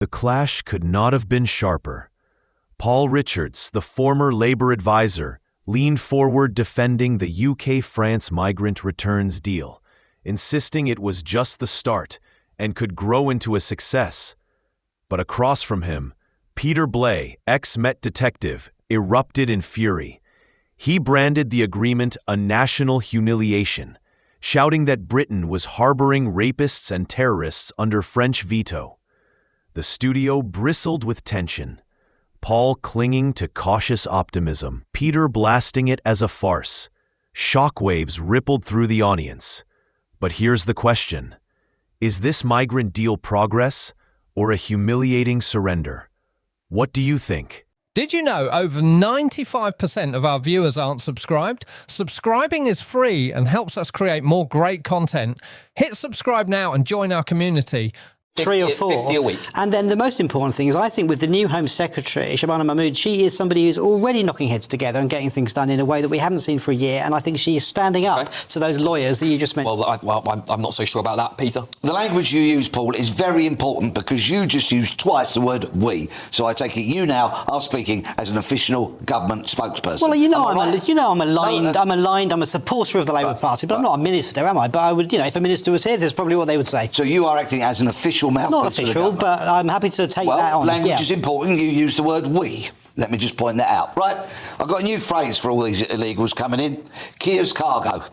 The clash could not have been sharper. Paul Richards, the former Labour advisor, leaned forward defending the UK-France migrant returns deal, insisting it was just the start and could grow into a success. But across from him, Peter Blay, ex-Met detective, erupted in fury. He branded the agreement a national humiliation, shouting that Britain was harboring rapists and terrorists under French veto. The studio bristled with tension, Paul clinging to cautious optimism, Peter blasting it as a farce. Shockwaves rippled through the audience. But here's the question. Is this migrant deal progress or a humiliating surrender? What do you think? Did you know over 95% of our viewers aren't subscribed? Subscribing is free and helps us create more great content. Hit subscribe now and join our community. 3 or 4. 50 a week. And then the most important thing is, I think with the new Home Secretary, Shabana Mahmood, she is somebody who's already knocking heads together and getting things done in a way that we haven't seen for a year. And I think she is standing up to those lawyers that you just mentioned. Well, I'm not so sure about that, Peter. The language you use, Paul, is very important because you just used twice the word we. So I take it you now are speaking as an official government spokesperson. Well, I'm aligned. I'm aligned. I'm a supporter of the Labour Party, but I'm not a minister, am I? But I would, if a minister was here, that's probably what they would say. So you are acting as an official mouthpiece. Not official, but I'm happy to take that on. Language is important. You use the word we. Let me just point that out. Right? I've got a new phrase for all these illegals coming in. Keir's cargo.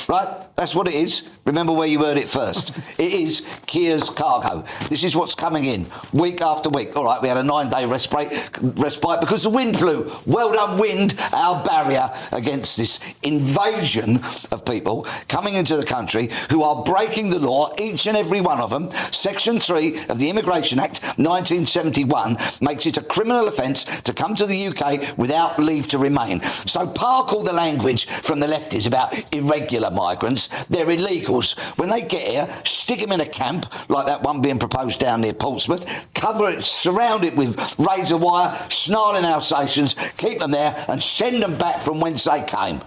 Right? That's what it is. Remember where you heard it first. It is Keir's cargo. This is what's coming in week after week. All right, we had a 9-day respite because the wind blew. Well done, wind, our barrier against this invasion of people coming into the country who are breaking the law, each and every one of them. Section 3 of the Immigration Act 1971 makes it a criminal offence to come to the UK without leave to remain. So park all the language from the lefties about irregular migrants. They're illegals. When they get here, stick them in a camp like that one being proposed down near Portsmouth, cover it, surround it with razor wire, snarling Alsatians, keep them there and send them back from whence they came.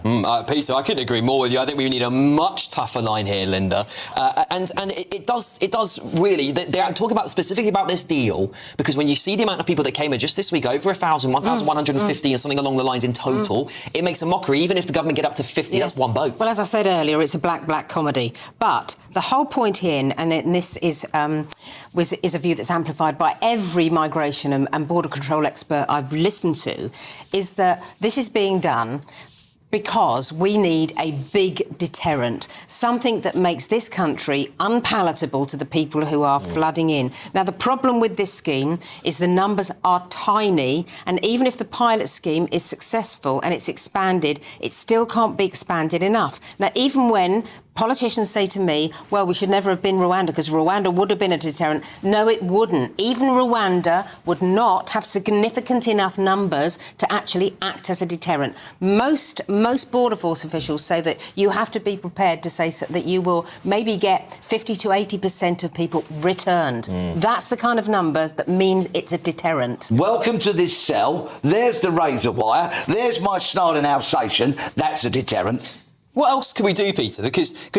Peter, I couldn't agree more with you. I think we need a much tougher line here, Linda. And it does really, they're talking about specifically about this deal, because when you see the amount of people that came here just this week, over 1,150 and something along the lines in total, it makes a mockery. Even if the government get up to 50, that's one boat. Well, as I said earlier, it's a black comedy. But the whole point here, and this is a view that's amplified by every migration and border control expert I've listened to, is that this is being done because we need a big deterrent, something that makes this country unpalatable to the people who are flooding in. Now, the problem with this scheme is the numbers are tiny, and even if the pilot scheme is successful and it's expanded, it still can't be expanded enough. Now, even when politicians say to me, well, we should never have been Rwanda because Rwanda would have been a deterrent. No, it wouldn't. Even Rwanda would not have significant enough numbers to actually act as a deterrent. Most border force officials say that you have to be prepared to say that you will maybe get 50 to 80% of people returned. That's the kind of number that means it's a deterrent. Welcome to this cell. There's the razor wire. There's my snarling Alsatian. That's a deterrent. What else can we do, Peter? Because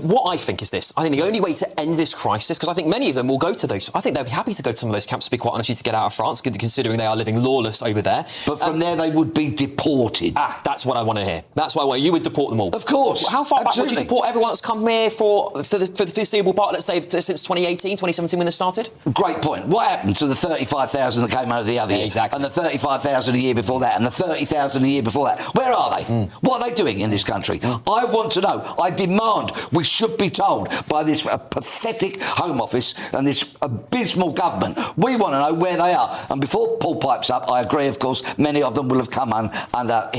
what I think is this. I think the only way to end this crisis, because I think many of them will go to those. I think they'll be happy to go to some of those camps, to be quite honest, to get out of France, considering they are living lawless over there. But from there, they would be deported. That's what I want to hear. That's why you would deport them all. Of course. How far back would you deport everyone that's come here for the foreseeable part, let's say, since 2018, 2017 when this started? Great point. What happened to the 35,000 that came over the other year? Exactly. And the 35,000 a year before that, and the 30,000 a year before that? Where are they? What are they doing in this country? I want to know. I demand we should be told by this pathetic Home Office and this abysmal government. We want to know where they are. And before Paul pipes up, I agree, of course, many of them will have come under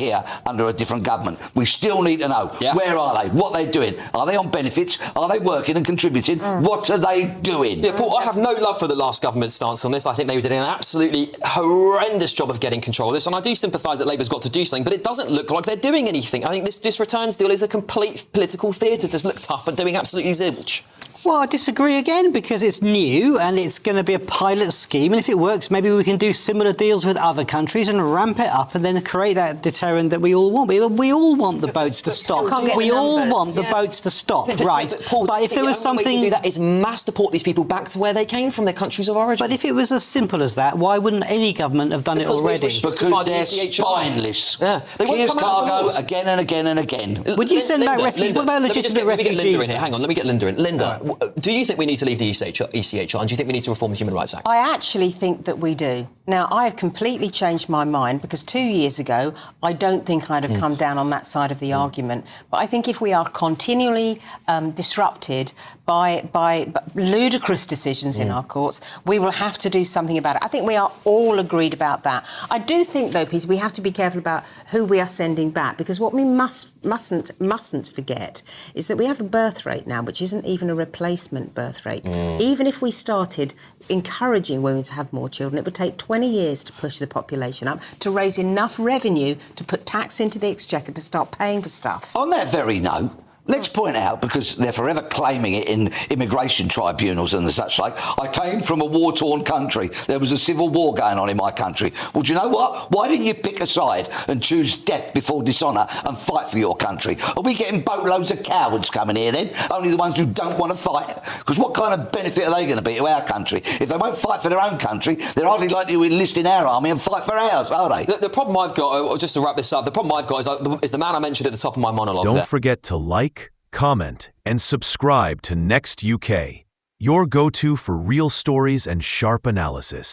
a different government. We still need to know. Yeah. Where are they? What are they doing? Are they on benefits? Are they working and contributing? What are they doing? Yeah, Paul, I have no love for the last government's stance on this. I think they did an absolutely horrendous job of getting control of this, and I do sympathise that Labour's got to do something, but it doesn't look like they're doing anything. I think this returns deal is a complete political theatre, just look tough but doing absolutely zilch. Well, I disagree again because it's new and it's going to be a pilot scheme. And if it works, maybe we can do similar deals with other countries and ramp it up and then create that deterrent that we all want. We all want the boats to stop. We all want the boats to stop, right? But if there was something way to do that is mass deport these people back to where they came from, their countries of origin. But if it was as simple as that, why wouldn't any government have done it already? Because they're spineless. Yeah. Keir's cargo again and again and again. Would you send back refugees? What about legitimate refugees? Let me get Linda in here. Hang on, let me get Linda in. Linda, do you think we need to leave the ECHR, and do you think we need to reform the Human Rights Act? I actually think that we do. Now, I have completely changed my mind because 2 years ago, I don't think I'd have come down on that side of the argument. But I think if we are continually disrupted by ludicrous decisions in our courts, we will have to do something about it. I think we are all agreed about that. I do think, though, Peter, we have to be careful about who we are sending back, because what we mustn't forget is that we have a birth rate now which isn't even a replacement birth rate. Even if we started encouraging women to have more children, it would take 20 years to push the population up, to raise enough revenue to put tax into the exchequer to start paying for stuff. On that very note, let's point out, because they're forever claiming it in immigration tribunals and the such like, I came from a war-torn country. There was a civil war going on in my country. Well, do you know what? Why didn't you pick a side and choose death before dishonour and fight for your country? Are we getting boatloads of cowards coming here then? Only the ones who don't want to fight? Because what kind of benefit are they going to be to our country? If they won't fight for their own country, they're hardly likely to enlist in our army and fight for ours, are they? The problem I've got, just to wrap this up, the problem I've got is the man I mentioned at the top of my monologue. Don't forget to like, comment, and subscribe to Next UK, your go-to for real stories and sharp analysis.